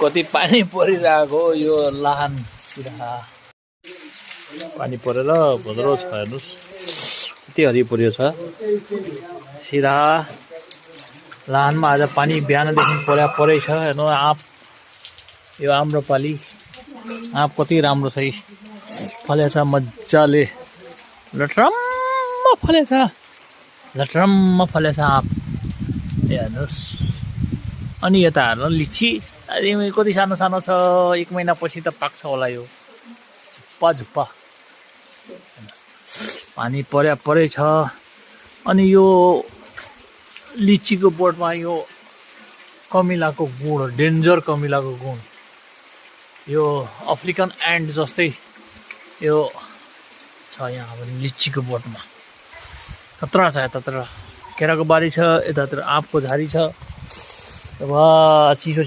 कति पानी परिरहेको यो लाहान सिराहा पानी परेर भद्रो छ हेर्नुहोस् कति हरियो छ सिराहा लाहानमा आज पानी बिहानदेखि परै छ हेर्नु आँप यो आम्रपाली आँप कति राम्रो छ फलेछ मजाले लटरम्म फलेछ आँप हेर्नुहोस् अनि यता हेर्नु लिची अरे कति सानो सानो छ 1 महिनापछि त पाक्छ होला यो झुप्पा पानी परै छ अनि यो लिचीको बोटमा यो कमिलाको गुण डेन्जर कमिलाको गुण यो अफ्रिकन एन्ड जस्तै यो छ यहाँ पनि लिचीको बोटमा खतरा छ यतातिर केराको बारी छ यतातिर आँपको झारी छ वाह चिसो